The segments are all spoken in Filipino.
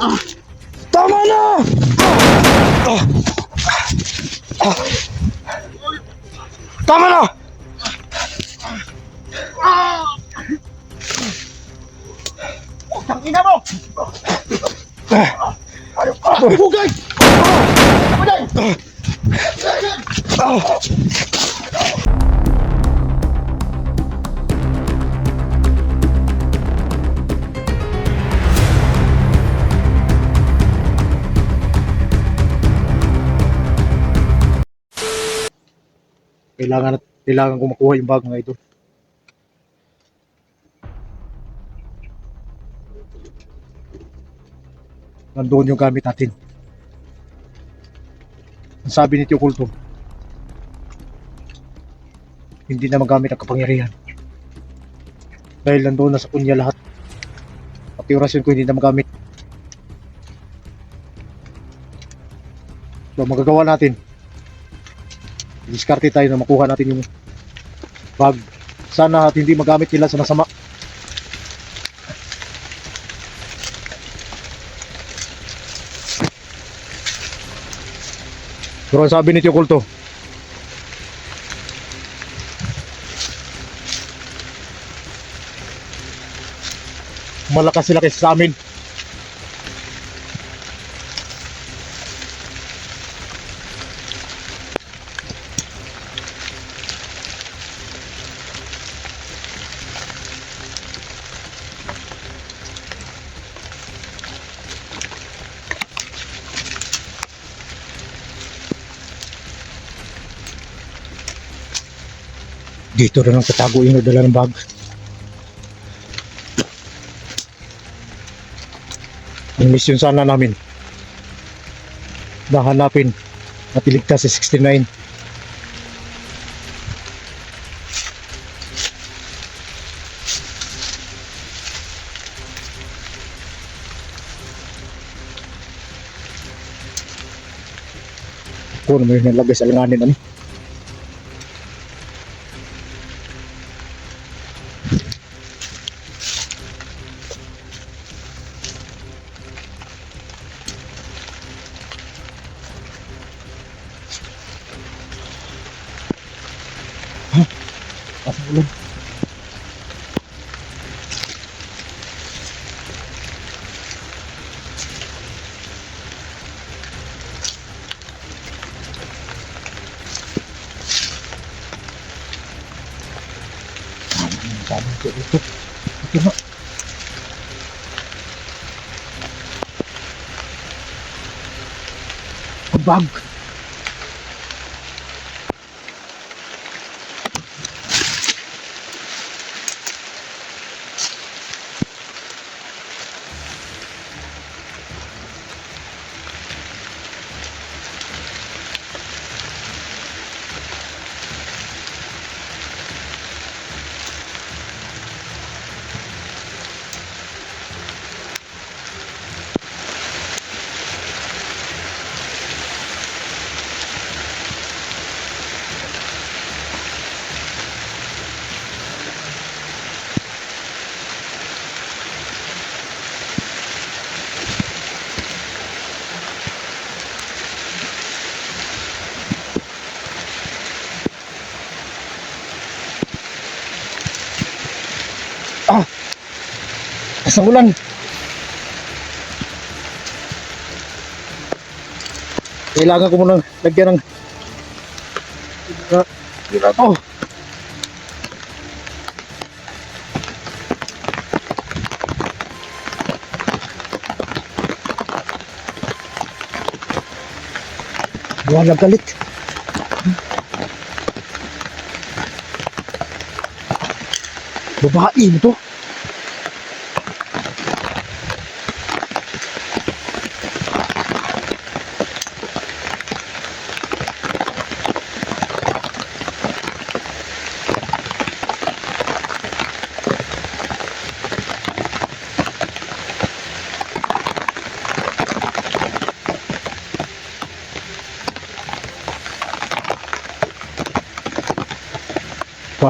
Tama na! Tama na! Tangina mo! Bugay! Kailangan ko makuha yung bag, mga idol. Nandoon yung gamit natin. Ang sabi ni Tio Kulto, hindi na magamit ang kapangyarihan. Dahil nandoon na sa kunya lahat. Pati orasyon ko hindi na magamit. So magagawa natin. Diskarte tayo na makuha natin yung bag. Sana at hindi magamit nila sa masama. Pero ang sabi ni Tio Kulto, malakas sila kaysa sa amin. Dito na lang tatago yung dala ng bag. Ang misyon sana namin na hanapin at iligtas si 69. Kung ano may nalagay sa langanin ano. Pasang ulan. Sabi ko ito. Ito na. Ang bag. Pasang ulan. Kailangan ko muna lagyan ng to. Walang galit. Babae mo to.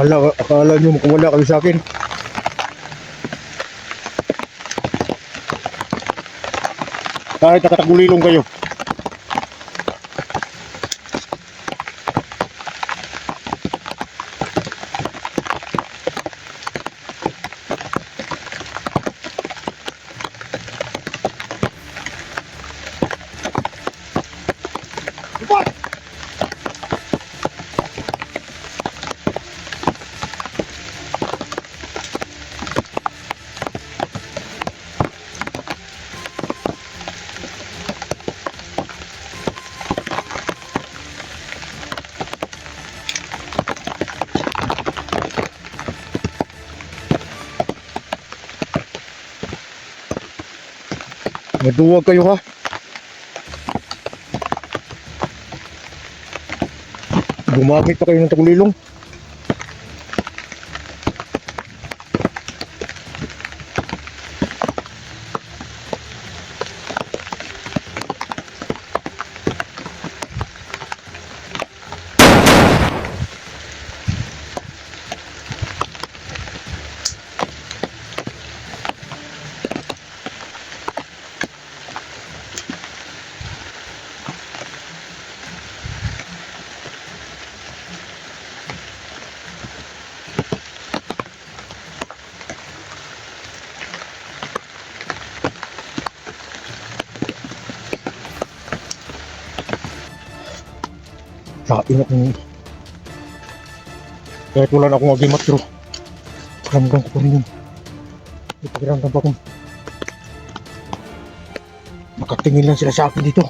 Akala nyo makumula kami sa akin. Kahit nakatagulilong kayo. Maduwag kayo ha. Gumamit pa kayo ng tagulilong. Kain akong kahit wala na akong agimat pero pakiramdam ko pa rin yun. May pakiramdam pa akong makatingin lang sila sa akin dito.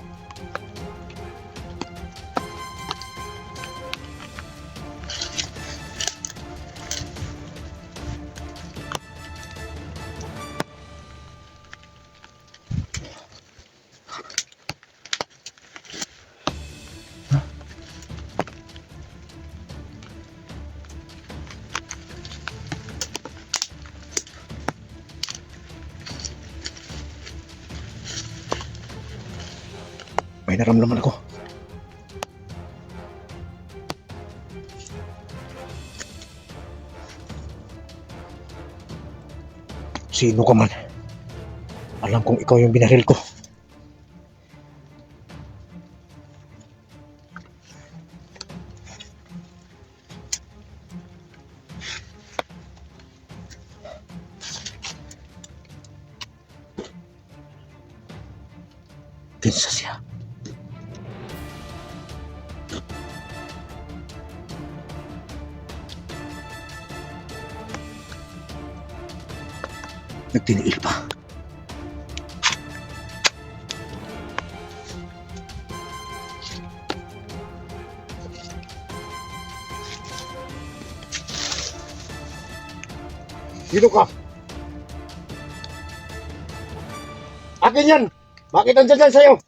May naramdaman ako. Sino ka man, alam kong ikaw yung binaril ko. Kinsa siya? Nagtiniil pa. Dito ka. Akin yan. Bakit nandyan yan sa'yo?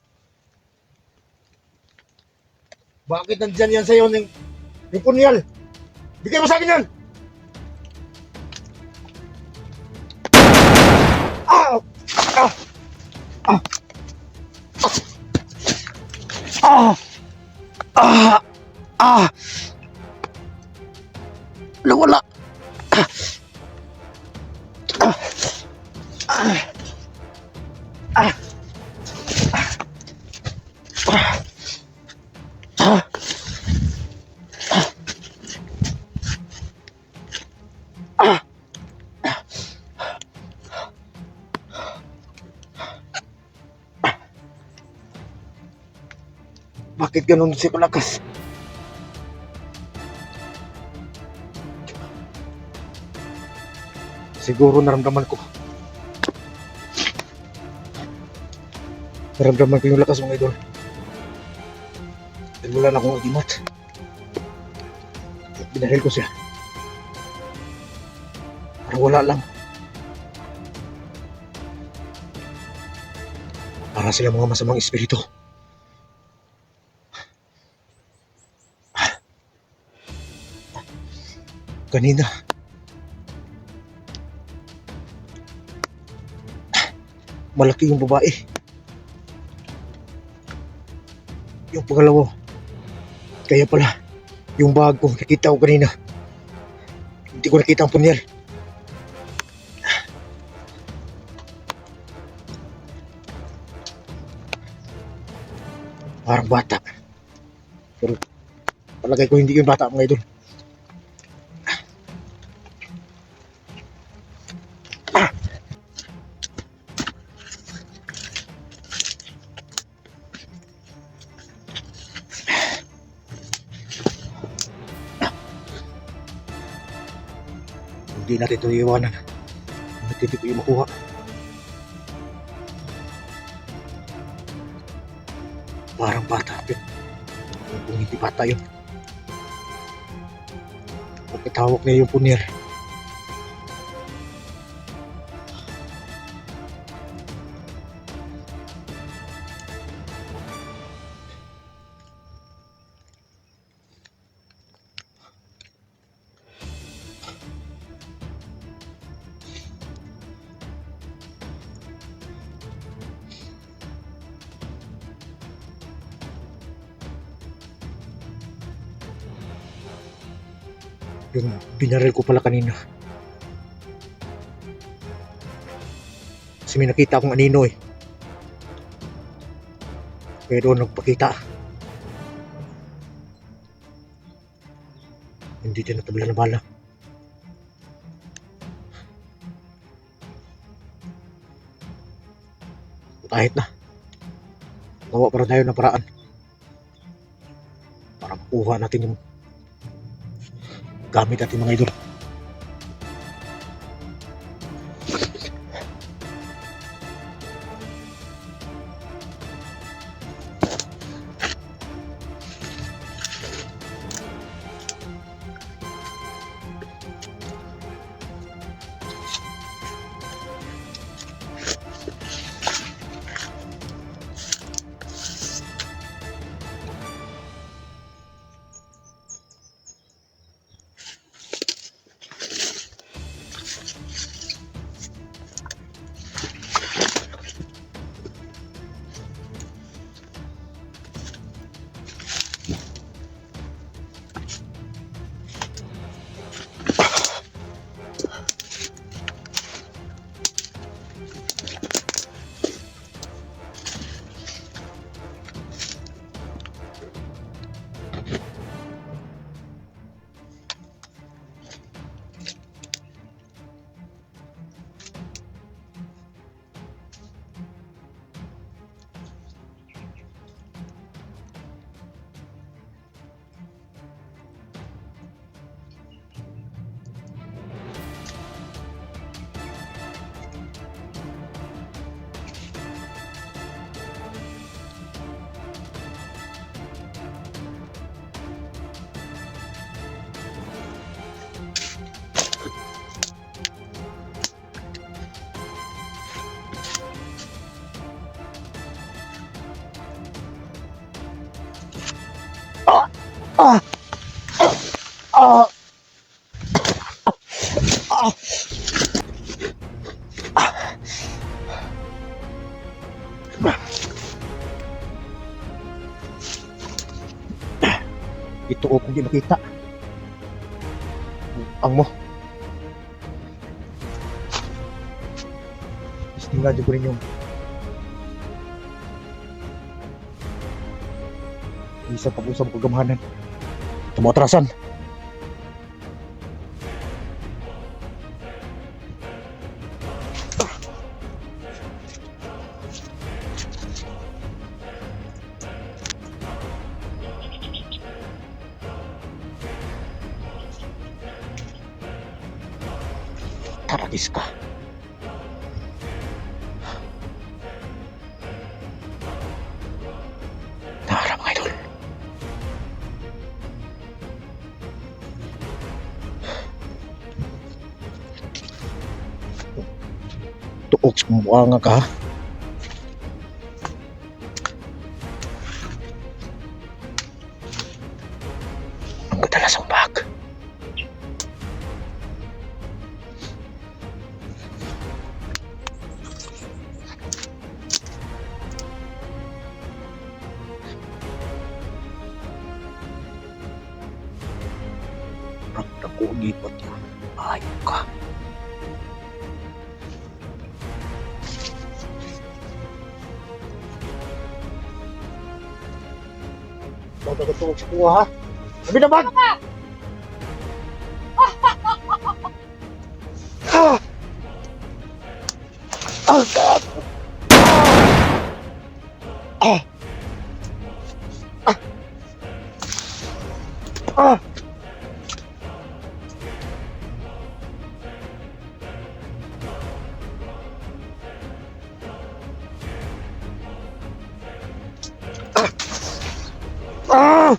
Bakit nandyan yan sa'yo ng punyal? Bigay mo sa akin yan. Ah! Ah! Ah! Ah! Ah! Ah! Nawala. Ah! Ah! Ah! Ah! Ah! Ah! Bakit ganun si kalakas? Siguro naramdaman ko. Naramdaman ko yung lakas mga idol. Dahil wala na akong agimat. Binaril ko siya. Parang wala lang. Para sila mga masamang espiritu. Kanina, malaki yung babae. Yung pangalawa, kaya pala, yung bag ko, nakita ko kanina. Hindi ko nakita ang punyal. Parang bata. Pero palagay ko hindi yun bata mga idol. Hindi natin ito iiwanan. Hindi ko yung makuha. Parang bata yun. Kung hindi bata yun. Pagkatawag niya yung punir. Yung binaril ko pala kanina. Kasi may nakita akong anino eh. Pero nagpakita. Hindi din natabla na bala. Kahit na. Gawa para tayo ng paraan. Para makuha natin yung gamit natin mga idol. Ah! Ah! Ah! Ito ko kung di makita. Ang mo. Istinggan ko rin yung isa pag-usap ko gamahanan. Tumatrasan. Taragis ka. Tara mga idol. Tuok sa mukha nga ka. Ang kadalas ang bag. Ako lipat yan. Ayaw ka. Magagatuog sa kuha, ha? Sabi naman! Ah! Ah! Ah! Ah! Ah!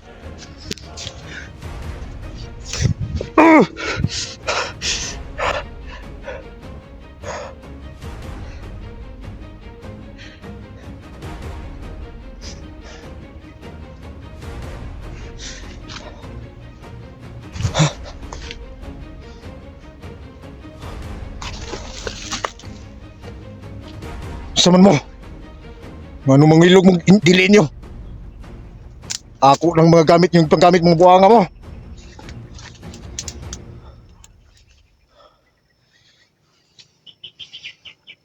Ah! Saman mo? Ano mangilog mong dili nyo? Ako lang mga gamit yung panggamit mong buhanga mo.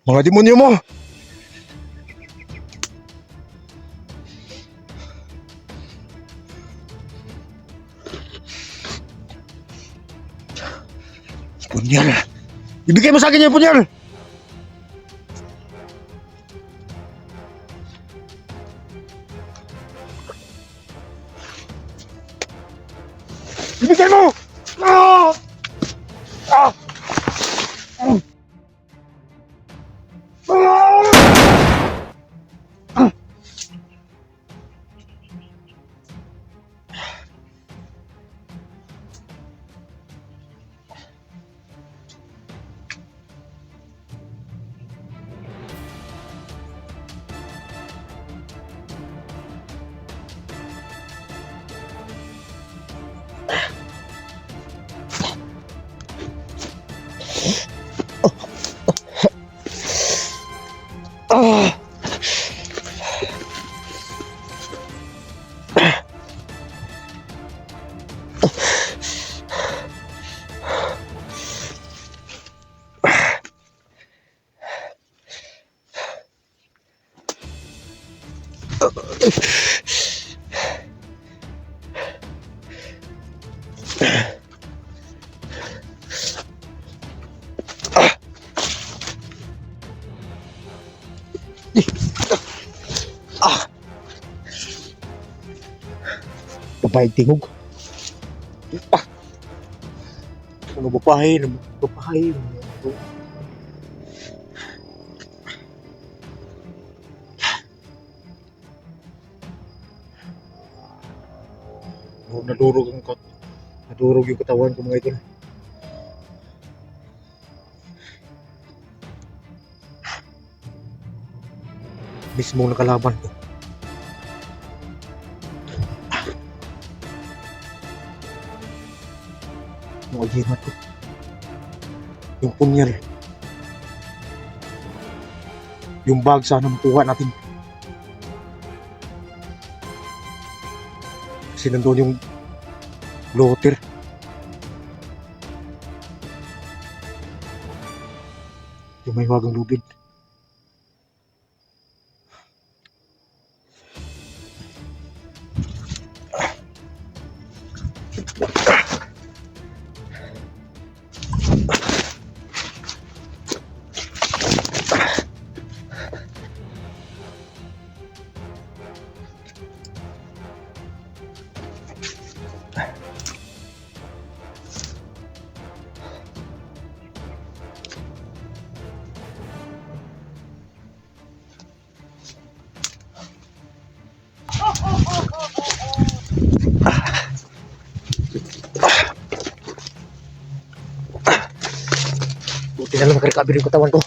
Mga demonyo mo. Punyal. Ibigay mo sa akin yung punyal. Ibigay mo! Ah! Ah! Ah! Ah! Ah! Ah! Babae tingog. Ah! Ano babae? Ano babae? Oh, nadurog yung katawan ko mga idol. Mismo na kalaban ko. Mga agimat ko. Yung punyal. Yung bag sana makuha natin. Kasi nandun yung loader. Yung may wagang lubid. Buti na lang makarikabi yung katawan ko.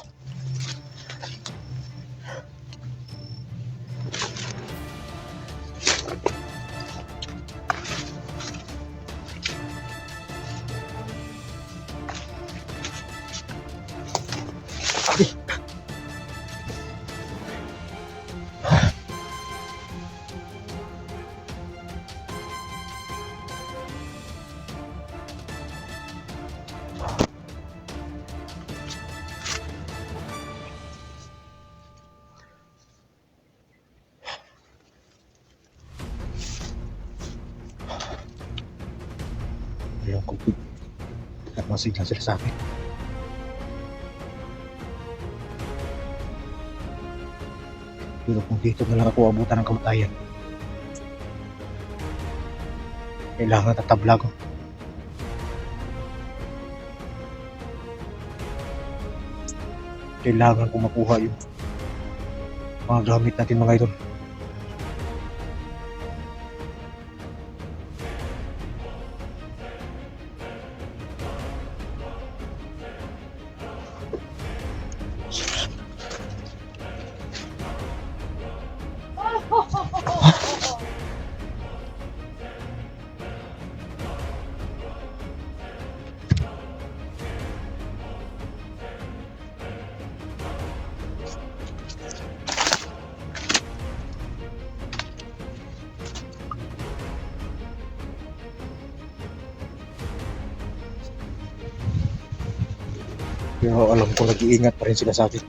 Alam ko, nagmasigla sila sa akin. Pero kung dito na lang ako abutan ng kamatayan, kailangan tatabla ko. Kailangan ko makuha yung mga gamit natin mga idol. Pero alam ko nag-iingat pa rin sila sa akin.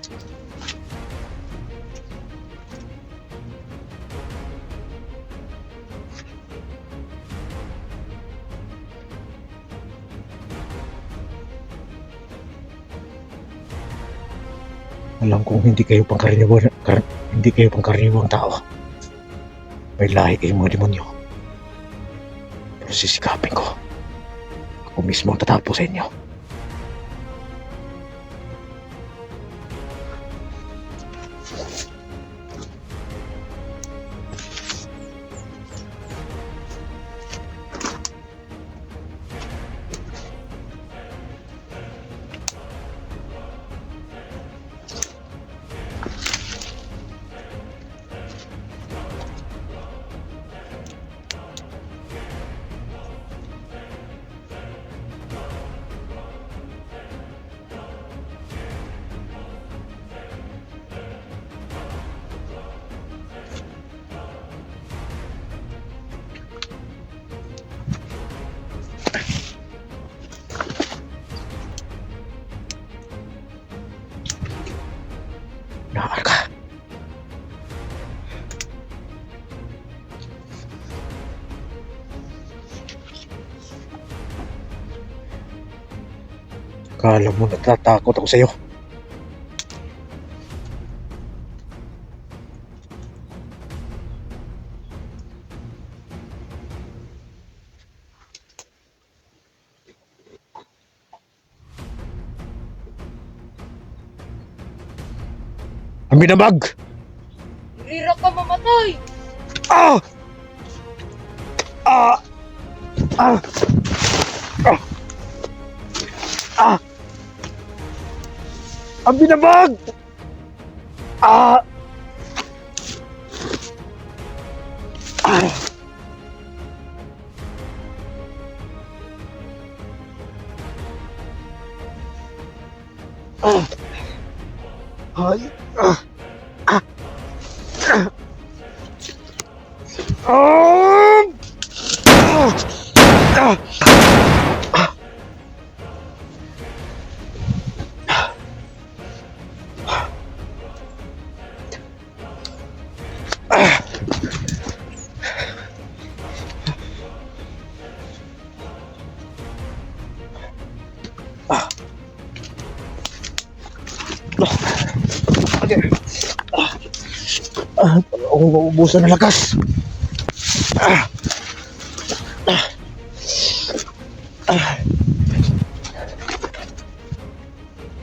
Alam kong hindi kayo pangkaraniwang tao. May lahi kayong mga demonyo. Pero sisikapin ko. Ako mismo ang tatapos sa inyo. Nakakal ka. Kala mo natatakot ako sa'yo. Ang binabag! Rira ka mamatay! Ah! Ah! Ah! Ah! Ah! Ang binabag! Ah! Ah! Ah! Ay! Ah! Ah! Ah! Ah! Ah! Ako mauubusan ng lakas.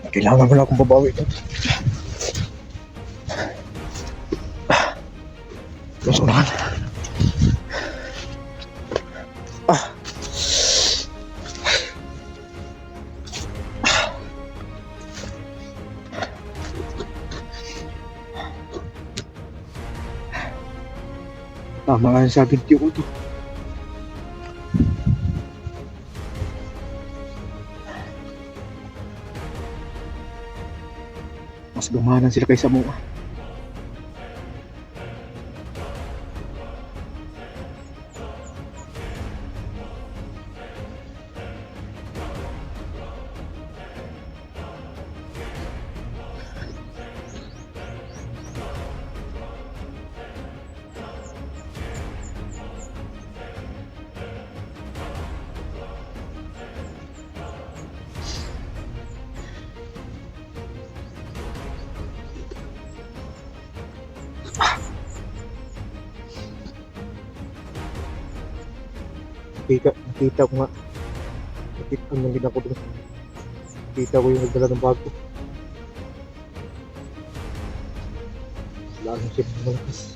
Kailangan mo na akong babawi. Mas unahan. Tama nga sa video ko to. Mas gumanan sila kaysa mo. nakita ko nga. Nakita ko din ako doon. Nakita ko yung nagdala ng bago. Wala nang ship ng malakas.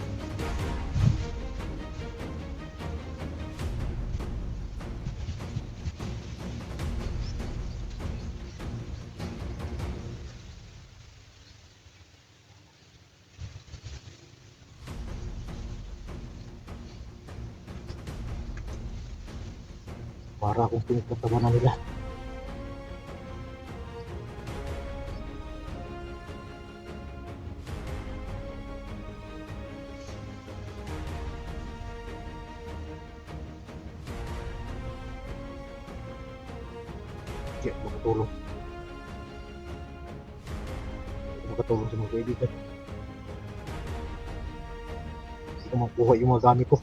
Para akong pinagtatawanan nila. Hindi ako makatulong. Hindi ako makatulong sa mga kaibigan. Hindi ko makuha yung mga gamit ko.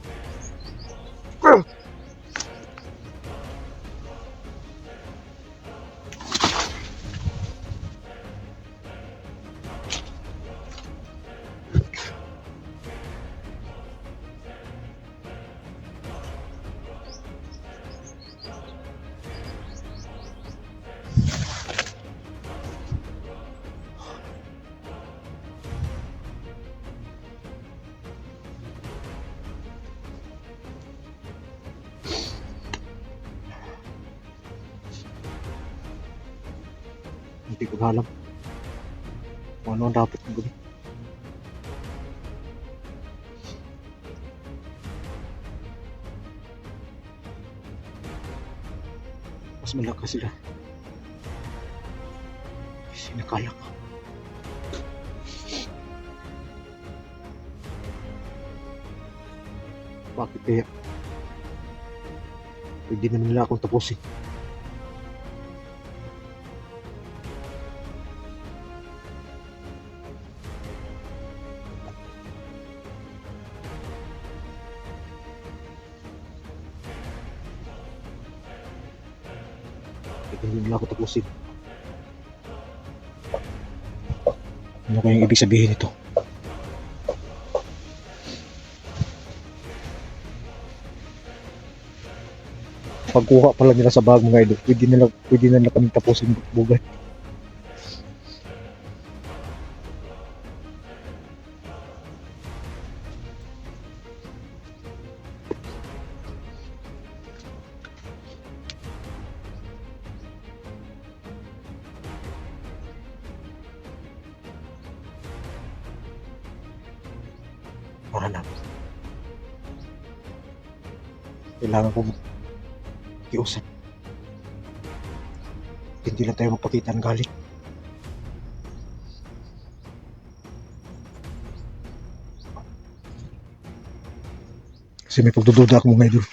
Hindi ko na alam kung ano ang dapat kong gawin. Mas malakas sila. Sinakala ko. Bakit kaya? Pwede na nila akong tapusin. Hindi nila ako tapusin. Ano kayang ibig sabihin nito? Pagkuha pala nila sa bag mga idol, pwede nila kaming tapusin bugat. Mahanap. Kailangan ko kiusap. Hindi lang tayo magpakita ng galit. Kasi may pagdududa ako mga idol.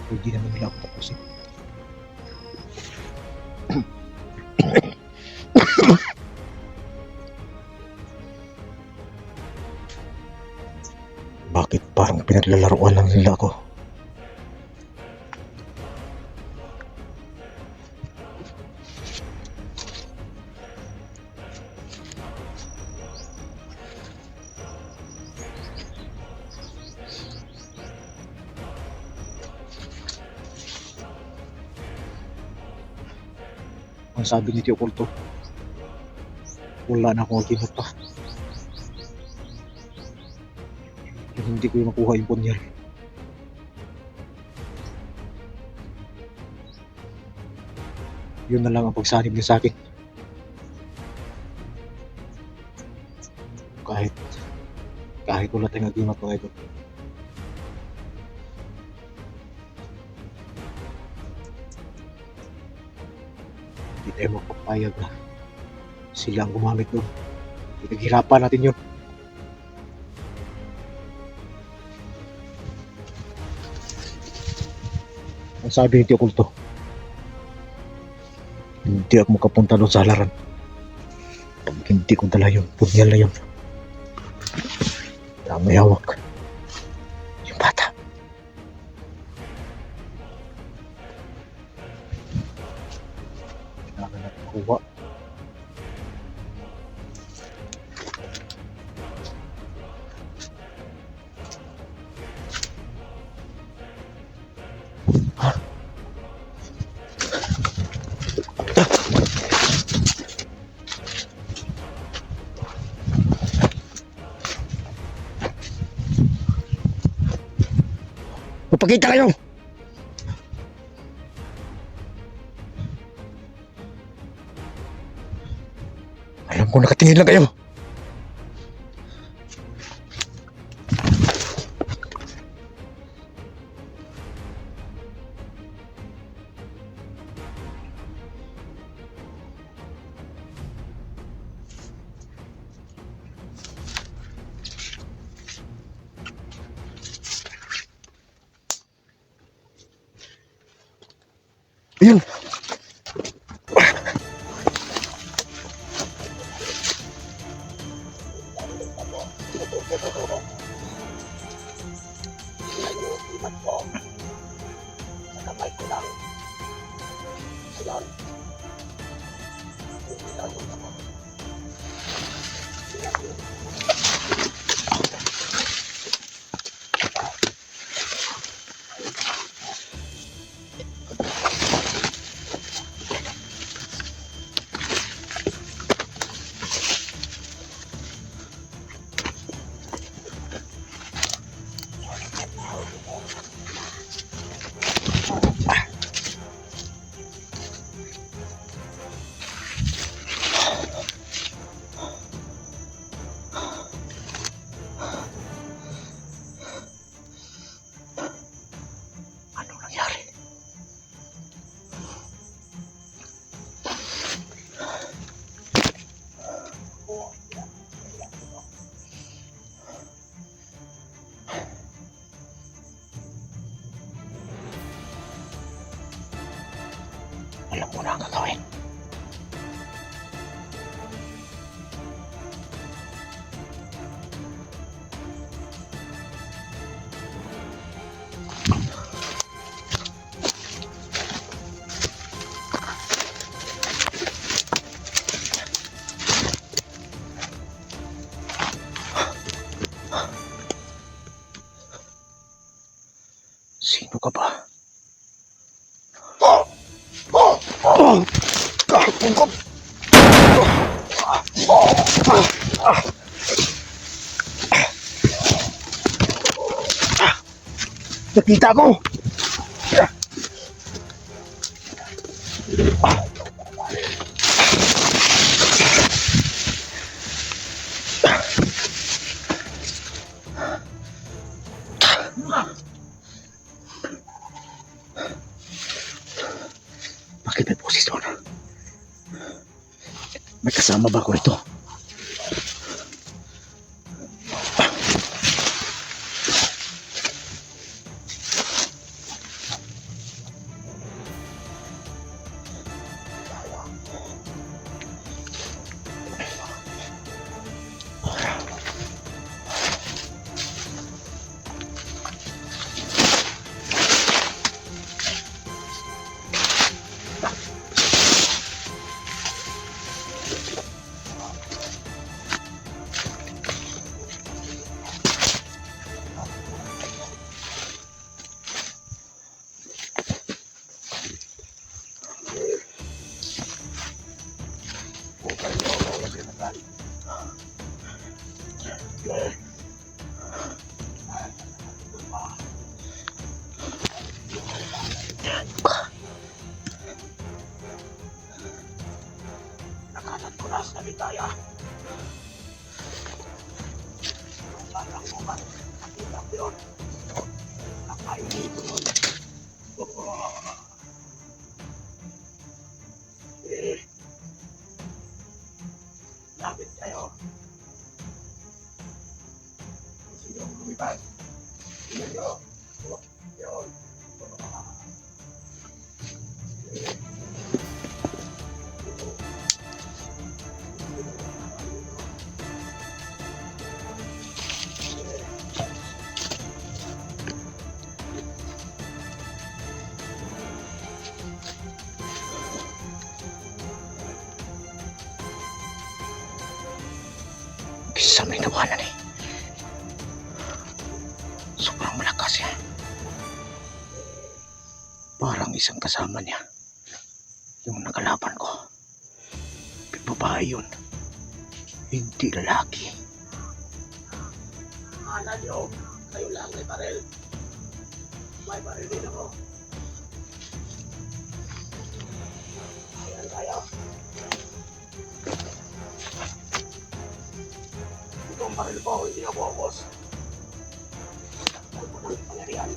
Hindi naman nila ako tapusin. Bakit parang pinaglalaroan lang nila ako? Ang sabi ni Tio Kulto, wala na akong aginat pa. Kung hindi ko yung makuha yung punyal. Yun na lang ang pagsanib niya sa akin. Kahit wala tayong aginat mga idol. Hindi tayo magpapayag na sila ang gumamit doon. Pinaghirapan natin yun. Ang sabi ni Tio Kulto, hindi ako makapunta doon sa halaran pag hindi ko dala yun, punyal na yun. Wala may hawak. Yung bata. Kailangan natin kuha. Magpakita kayo! Alam ko nakatingin lang kayo. Ayun! Anong nangyari? Alam mo na ang gagawin. Sino ka ba? Nakita ko! Bakit may boses doon? May kasama ba ako ito? Nakalat ko na sa ligaya. Parang mo man, nakita ko yun. Nakainit ko yun. Lapit kayo. Gusto nyo lumipad. Tingnan nyo. Yun. Bisa may nawanan eh. Sobrang malakas yan. Parang isang kasama niya. Yung nakalaban ko. Babae yun. Hindi lalaki. Akala nyo, kayo lang may baril. May baril din ako. Ayan kayo. Itong baril ko, hindi na bukos. Huwag mo nang pangyarihan.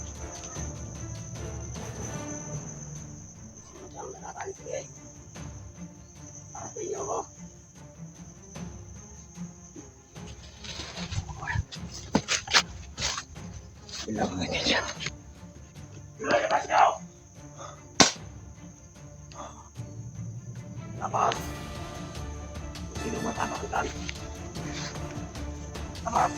Sino siyang nanakalit eh? Harapin niyo ako. Kailangan ganyan siya. Lalabas niyo! Labas! Kung sino matamakitan. Labas!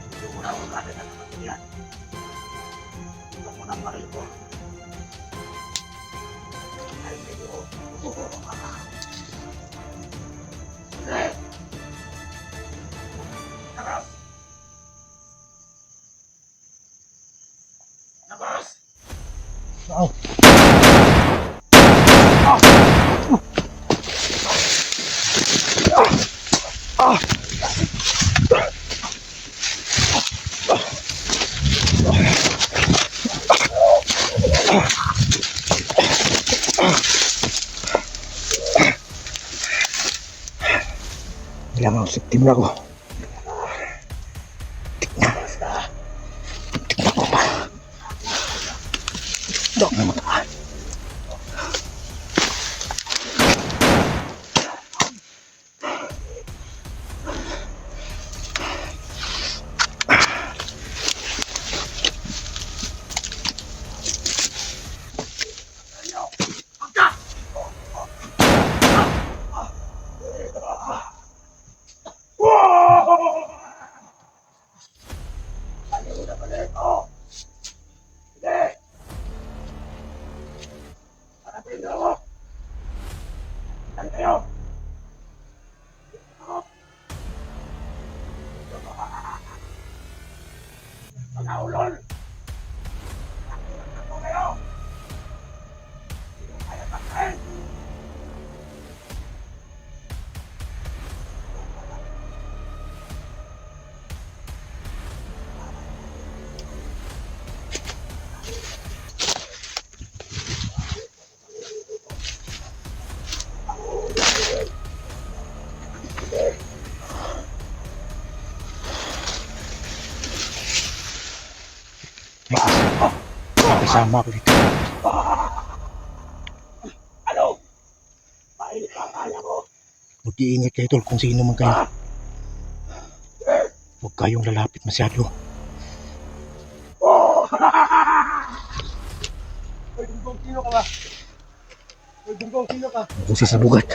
Hindi mo na akong kagad at pagkakyan. Ito mo ng baril ko. Ay, medyo buburo ka na. Sige! Labas! Labas! Wow. Kailangan ko September ako. Tignan. Tignan ko ba? Dok na mata. Ayaw na pala ito! Sige! Harapin niyo ako! Saan kayo? Pag-aulol! Ano kayo? Sino kaya takay? Kasama ko dito. Ano? Pahinit ka kaya ko. Mag-iingat kayo tol kung sino man kayo. Huwag kayong lalapit masyado. Hoy, Dunggong, sino ka ba? Hoy, Dunggong, sino ka? Kasi sa bugat.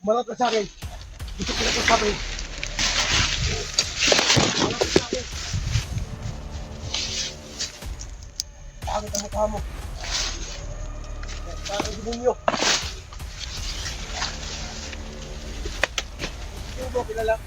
Umarap ka sa akin. Gusto ko na ka sa akin. Pangit ang mukha mo. Parang demonyo. Sino mo kilala?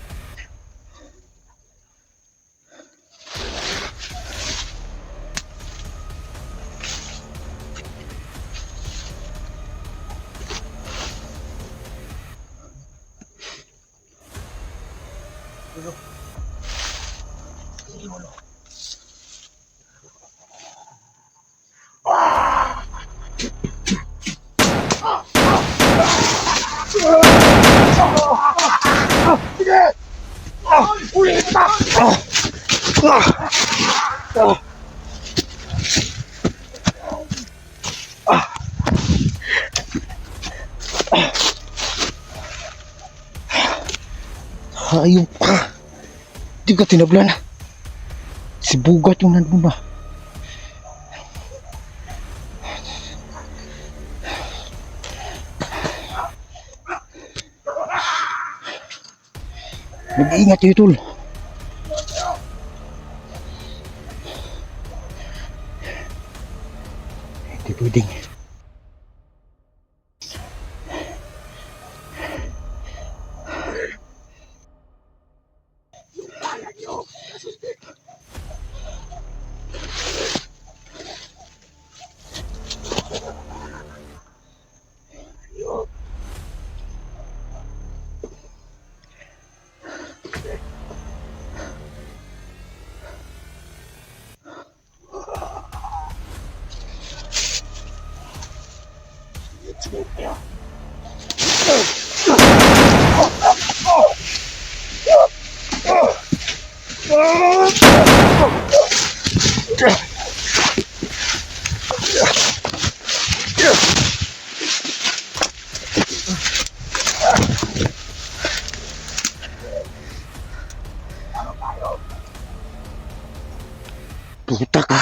Hayop ka. Di ka tinablan. Si bugat yung nandun na. Mag-iingat kayo tol. Hindi pwedeng. Puta ka.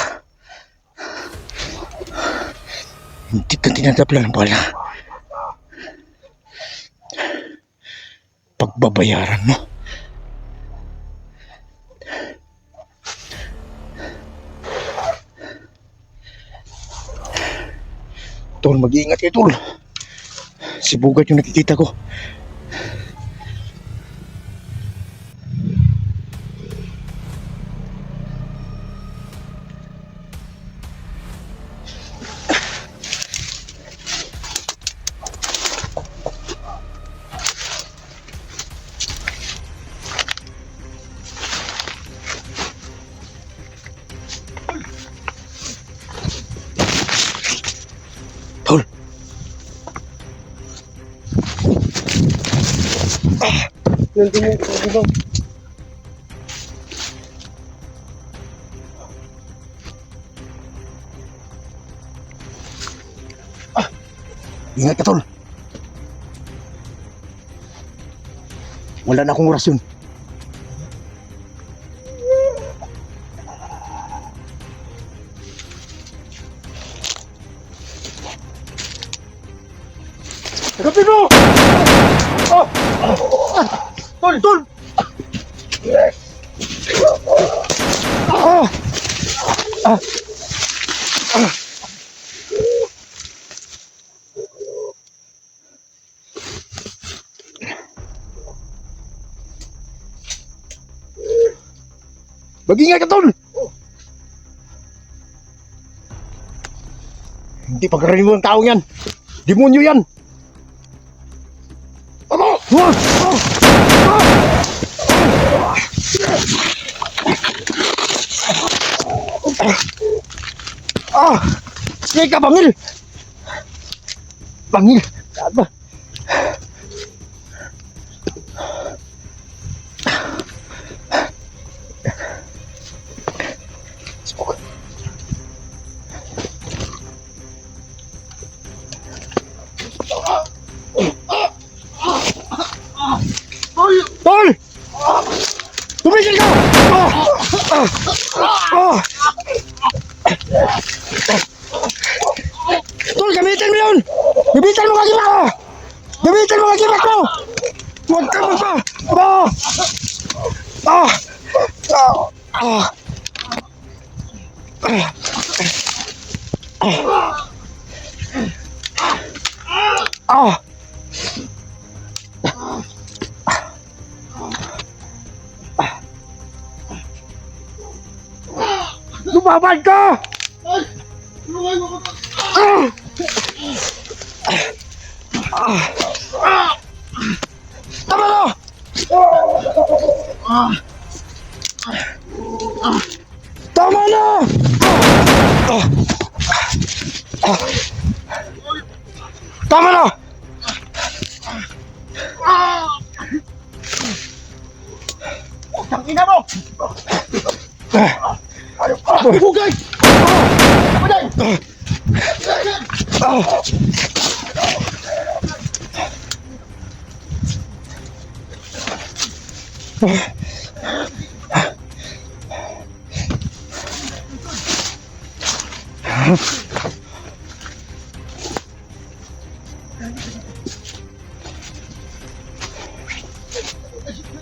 Hindi ka tinataplan ng bala. Pagbabayaran mo. Tol, mag-iingat kayo, Tol. Si Bugat yung nakikita ko. Tol. Ingat ka, Tol. Wala na akong orasyon. Harapin mo! Tol! Tol! Mag-ingat ka, Tol! Hindi pagkaraniwan ng taong yan. Demonyo yan. Ano? Sige ka, bangil! Bangil! Saan ba? Tol! Tumigil ka! Tol, gamitin mo yun! Gamitin mo kagibat ko! Gamitin mo kagibat ko! Huwag ka magpa! Lumabad ka! Tama na! Tama na! Tama na! Tangina mo! Bugay! Bugay!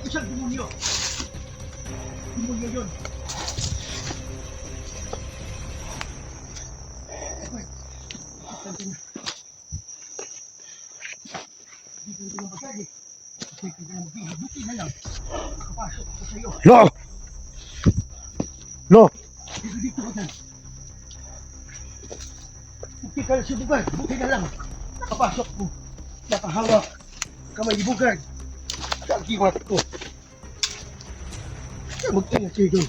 Isang demonyo! Demonyo yun! Lo! Lo! Buti ka sa bugad, buti na lang. Nakapasok ko. Nakahawak. Kamay di bugad. Sa kiwat ko. Buti na siya doon.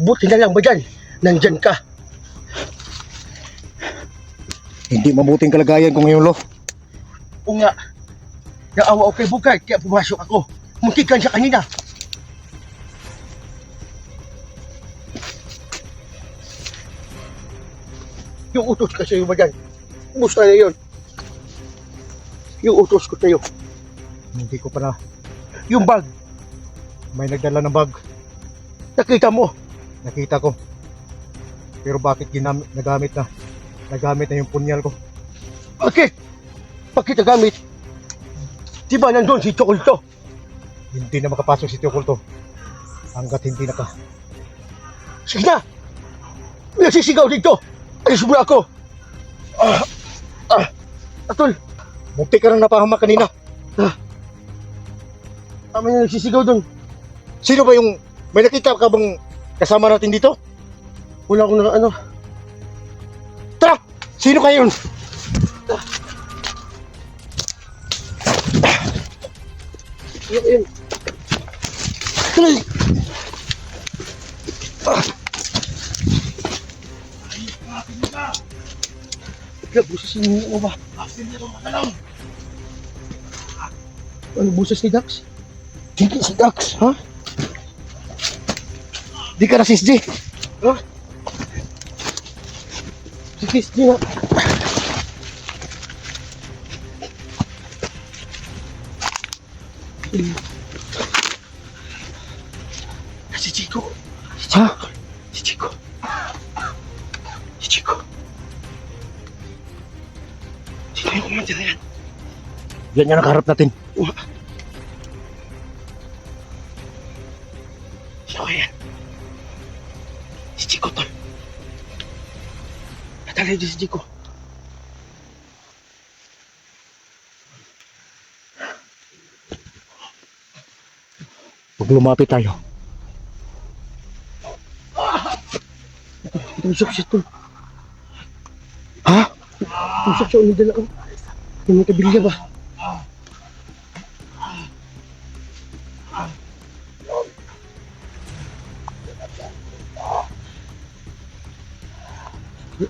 Buti na lang ba dyan? Nandyan ka. Hindi mabuting kalagayan ko ngayon, Lo. O nga. Naawa ako kay bugad, kaya pumasok ako. Muntikan siya kanina. Yung utos ka sa'yo ba dyan? Basta na yun. Yung utos ko sa'yo. Hindi ko pa na. Yung bag. May nagdala ng bag. Nakita mo. Nakita ko. Pero bakit nagamit na? Nagamit na yung punyal ko. Bakit? Bakit nagamit? Diba nandun si Chocolto? Hindi na makapasok si Tiokulto. Hanggat hindi naka. Sige na! May nasisigaw dito! Alis mo na ako! Atol! Munti ka nang napahamak kanina. Tama na nagsisigaw doon. Sino ba yung... May nakita ka bang kasama natin dito? Wala akong ano. Tara! Sino kayo yun? Yun. Tuloy! Busas ni mo ba? Ano busas ni Dax? Hindi si Dax, ha? Di ka rasis, G. Ha? Si Kiss nga. Si Chico. Ha? Si Chico. Si Chico. Sino yung kumandira yan? Yan yung nakaharap natin. Sino kaya yan? Si Chico, tol. Natalay din si Chico. Huwag lumapit tayo. Tusok siya, tol. Ha? Tusok siya ulit dala. Yung may kabilya ba?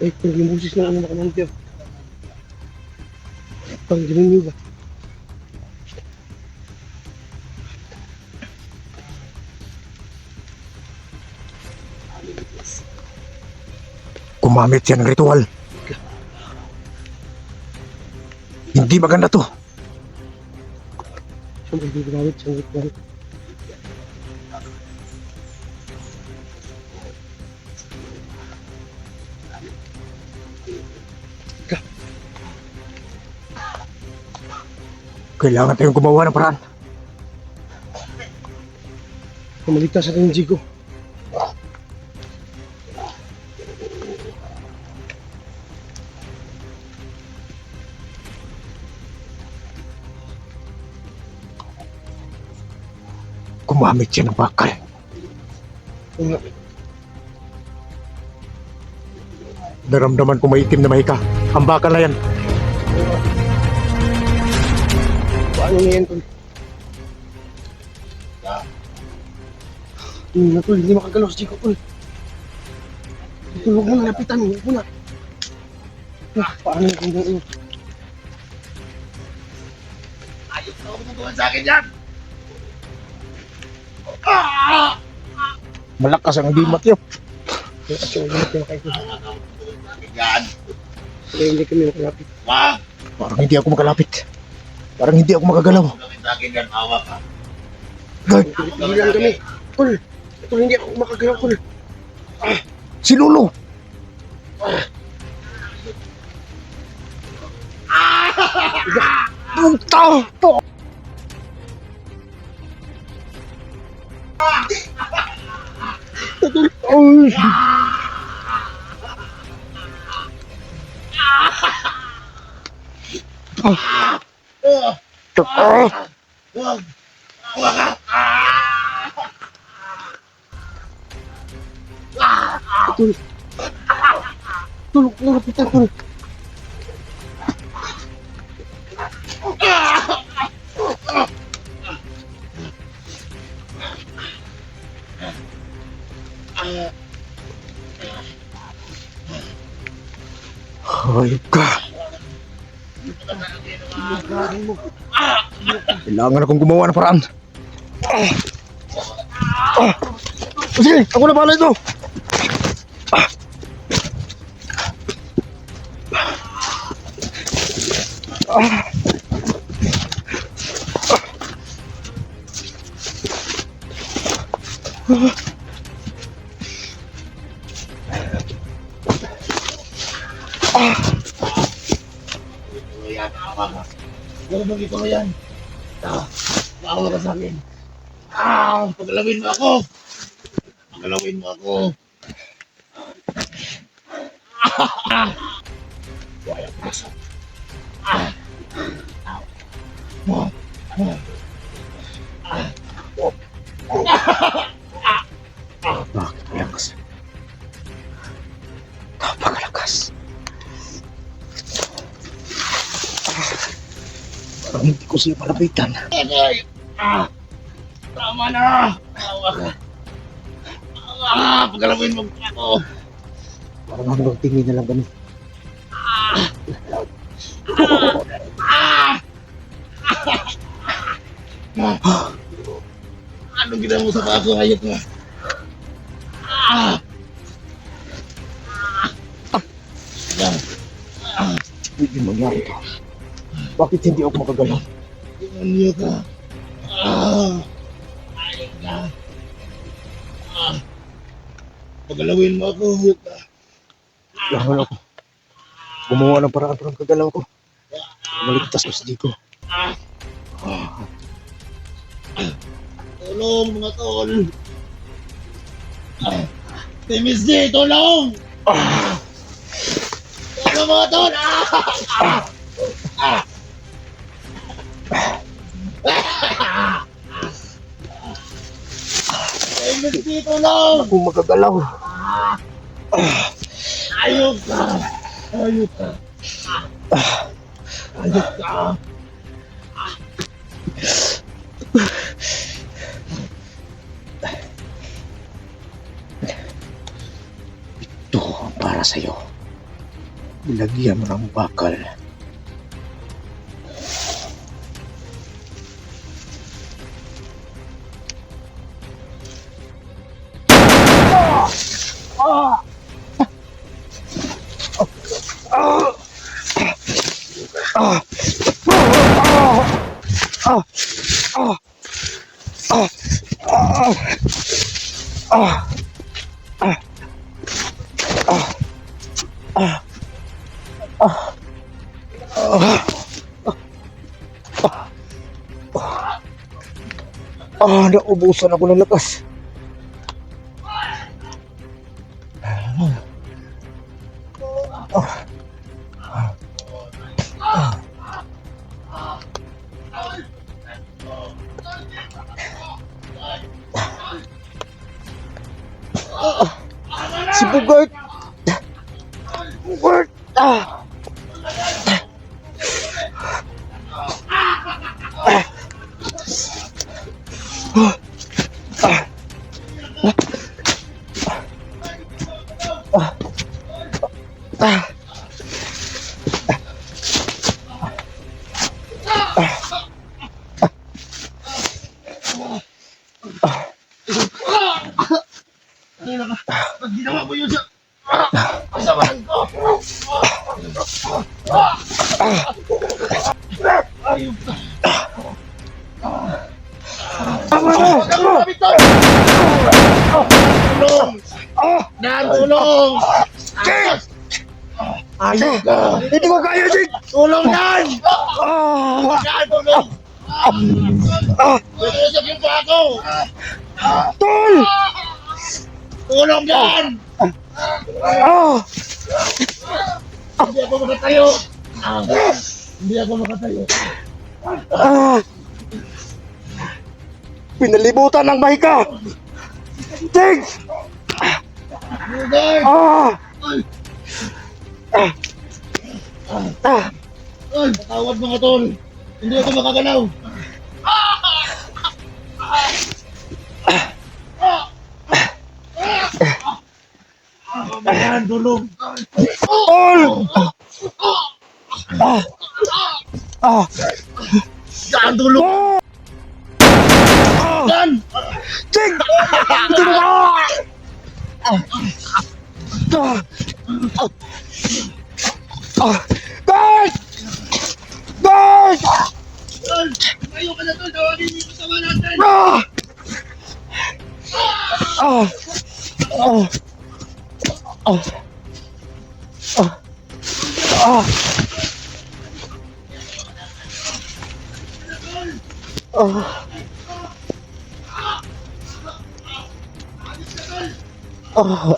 Eh, yung busis na ano nakamangkyo. Pang demonyo ba? Gumamit siya ng ritual. Hindi maganda to. Siyempre, hindi ginamit. Siyempre, ginamit. Kailangan tayong gumawa ng paraan. Kumaligtas sa akin yung Jigo. Gumamit siya ng bakal. Nga. Naramdaman ko maitim na mahika. Ang bakal na yan. Paano na yan, tol? Na, tol. Hindi makagalaw si Jigo, tol. Tol, huwag mo na lapitan. Huwag mo na. Paano na kung gano'n? Ayos na ako tumutuan sa akin yan! Malakas ang dimat yun. Kasi huwag mo na pinakain. Yan! Kaya hindi kami makalapit. Wag! Parang hindi ako makalapit. Parang hindi ako makagalaw. Huwag gawin sa akin yan, awa ka. God, Hindi lang kami. Tol, tol, hindi ako makagalaw, tol. si Lolo. Puta! To! Tol, ay! Wag! Wag! Tulog, tulog. Hayop ka. Kailangan akong gumawa ng paraan. Sige, ako na bahala ito. Ano bang ito na yan? Maawa ka sa akin. Pagalawin mo ako. Pagalawin mo ako. Wala ka sa. Bakit malakas? Napakalakas. Parang hindi ko siya malapitan. Tama na. Maawa ka. Pagalawin mo ako. Parang hanggang tingin na lang kami. Anong ginawa mo sa baso, hayop ka? Hindi mangyari ito. Bakit hindi ako makagalaw? Demonyo ka. Hayop ka. Pagalawin mo ako, hayop ka. Kailangan ako gumawa ng paraan para makagalaw ko. Maligtas ko si Dico. Tulong, mga tol. Timis D, tulong! Tulong, mga tol! Timis D, tulong! Ako magagalaw. Ayok ka! Ayok ka! Ayok ka! Ito ang para sa'yo. Nilagyan mo ng bakal. Naubusan ako ng lakas. Si Bugart! Bugart! Pag ginawa mo yun sa... Kasabahan ko! Ayok ka! Tama na! Tulong! Tulong! Ayok ka! Hindi ko kaya, Jake! Tulong yan! Tulong! Pinusap yung pa ako! Tol! Tulong yan! Hindi ako makatayo! Hindi ako makatayo. Ah! Pinalibutan ng Mahika! Tig! Bugard! Ah! Ay! Ah! Ah! Ay! Patawad mga tol! Hindi ako makagalaw! Ayan, tulong! Tol! Ah! Ah! Yan, tulong! Yan! Tig! Ito na! Ah! Ah! Ah! Guard! Guard! Tol! Ayaw ka na tol! Tawagin mo yung kasama natin! Ah! Ah! Ah! Ah! Ah! Ah! Ah!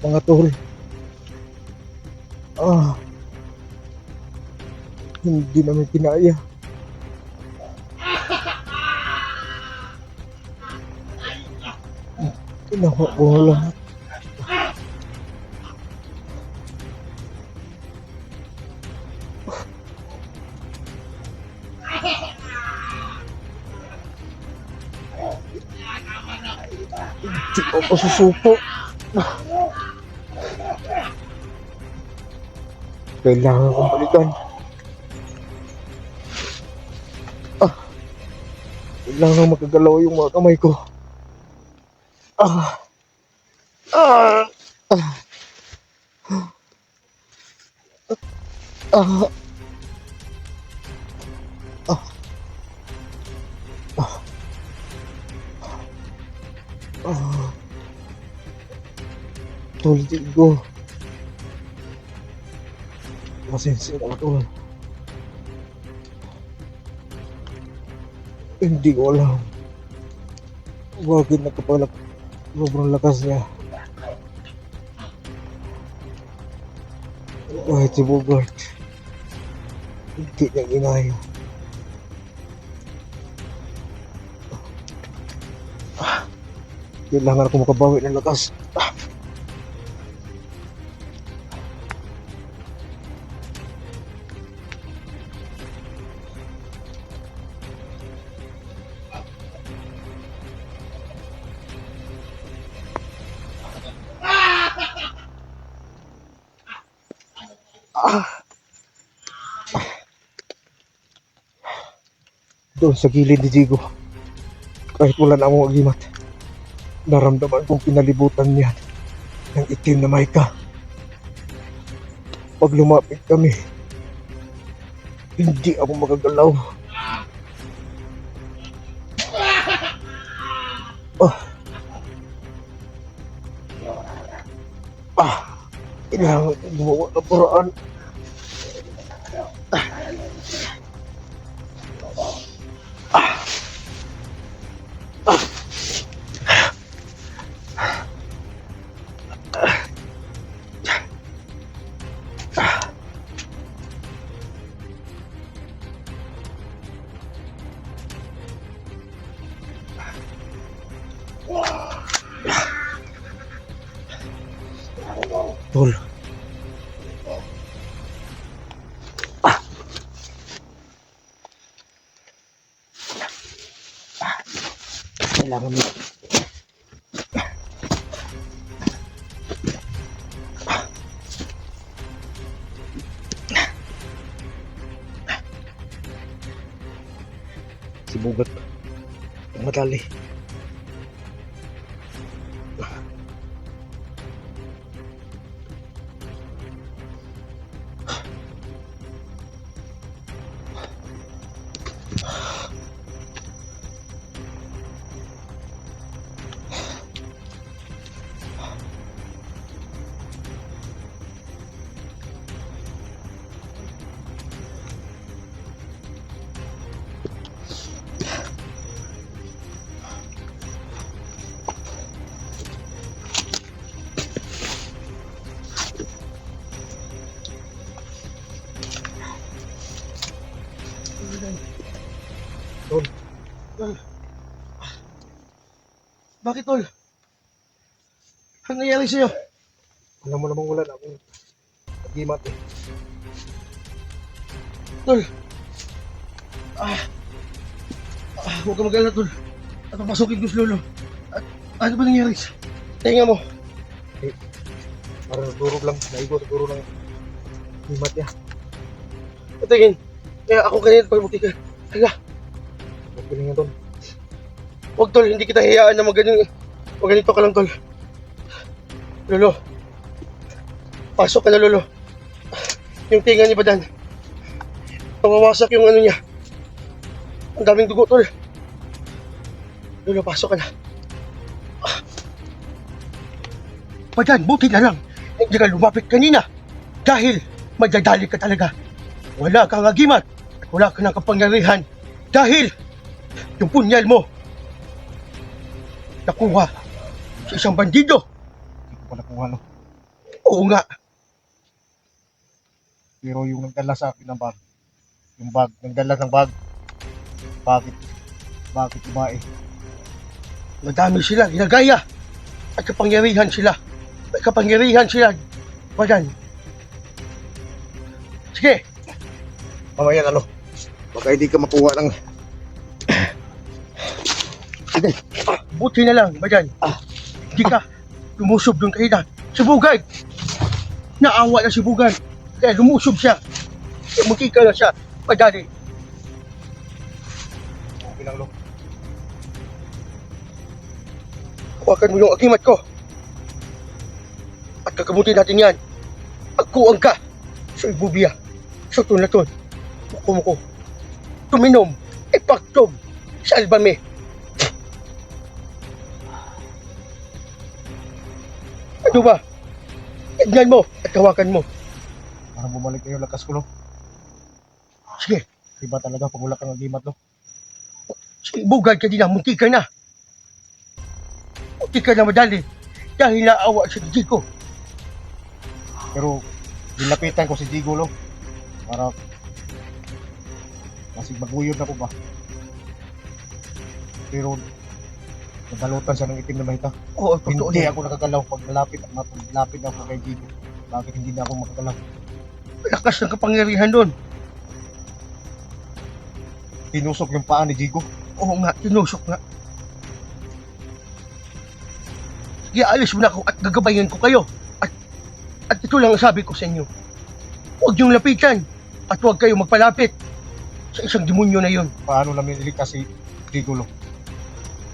Mga tol. Ah. Hindi namin kinaya. Ginawa ko ang lahat. Hindi ako susuko. Kailangan kong balikan. Ah. Kailangan magagalaw yung mga kamay ko. Ah. Ah. Ah. Ah. Ah. Ah. Ah. Tulitin ko. Pasensya na tol. Hindi ko alam bakit nagkapalak sobrang lakas niya. Kahit si Bogart hindi niya ginaya. Kailangan ako makabawi ng lakas. Doon sa gilid ni Jigo, kahit wala na akong agimat, naramdaman kong pinalibutan niya ng itim na Mahika. Pag lumapit kami, hindi ako magagalaw. Ah. Ah. Kailangan kong gumawa ng paraan. Tol. Kailangan mo. Si Bugat. madali. Bakit, Tol? Ano nangyari sa'yo? Alam mo namang wala na akong nagimat eh. Tol. Huwag ka mag-alala, Tol. At papasukin ko si Lolo. At ano ba nangyari? Tinga mo. Parang nagdurog lang. Naigo siguro lang. Gimat niya. Patingin. Kaya ako kanina pagbuti ka. Kaya, Okay lang yan, Tol. huwag, Tol. Hindi kita hiyaan na ganito ka lang, Tol. Lolo. Pasok ka na, Lolo. Yung tinga ni Badan. Pamawasak yung ano niya. Ang daming dugo, Tol. Lolo, pasok ka na. Badan, buti na lang. Hindi ka lumapit kanina. Dahil madadali ka talaga. Wala kang agimat. At wala ka ng kapangyarihan. Dahil yung punyal mo nakuha sa isang bandido. Hindi ko pa nakuha, no. Oo nga. Pero yung nagdala sa akin ng bag, yung bag, nagdala ng bag, bakit iba eh? Madami sila, ginagaya. At kapangyarihan sila. May kapangyarihan sila. Badan. Sige. Mamaya ano, baka hindi ka makuha ng... Sige. Buti na lang, Badan. Hindi ka lumusob doon kanina. Si Bugay. Naawa na si Bugay. Kaya lumusob siya. Magkika na siya. Badali. Okay lang, no. Hawakan mo yung agimat ko. At kakamutin natin yan. Agkuang ka sa ibubiya. Sa tunaton. Muko. Tuminom. Ipagtog. Sa albame. Ano ba? Tignan mo at hawakan mo. Parang bumalik kayo lakas ko, no. Sige. Iba talaga pag wala kang agimat, no. Sige, Bugay ka din na. Munti ka na. Munti ka na madali. Dahil naawa sa Jigo. Pero nilapitan ko si Jigo, no. Para kasi maguyod na ko ba. Pero nadalutan siya ng itim na mahita. Oo, totoo Hindi na. ako nakagalaw pag malapit ako kay Jigo. Bakit hindi na ako makagalaw? Lakas ng kapangyarihan doon. Tinusok yung paa ni Jigo. Oo nga, tinusok nga. Sige, alis mo na ako at gagabayan ko kayo. At ito lang ang sabi ko sa inyo. Huwag niyong lapitan at huwag kayong magpalapit sa isang demonyo na yun. Paano namin iligtas si Jigo, no?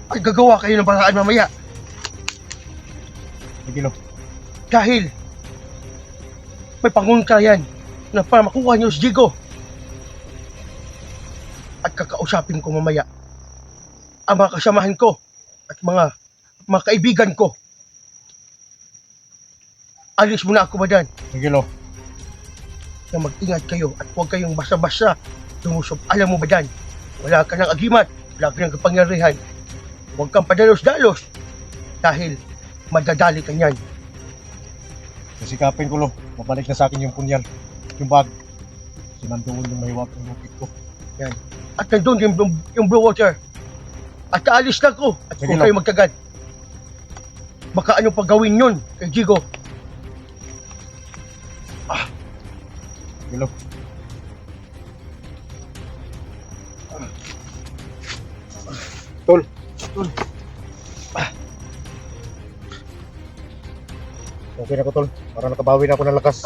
At gagawa kayo ng paraan mamaya. Sige, no. Dahil may panguntrayan na para makuha niyo si Jigo. At kakausapin ko mamaya ang mga kasamahan ko at mga kaibigan ko. Alis muna ako, Badan. Sige, no. Na mag-ingat kayo at huwag kayong basa-basa lumusob. Alam mo, Badan, wala ka ng agimat, wala ka ng kapangyarihan. Huwag kang padalos-dalos dahil madadali ka niyan. Kasikapin ko, no. Mabalik na sa akin yung punyal. Yung bag. Sinandoon yung mahiwag ng lupit ko. At nandun yung blue water. At aalis na ko at Sige huwag lang. kayo magkagad. Baka ano pa gawin yun kay Jigo. Sige, no. Tol. Okay na ko, Tol. Para nakabawi na ako ng lakas.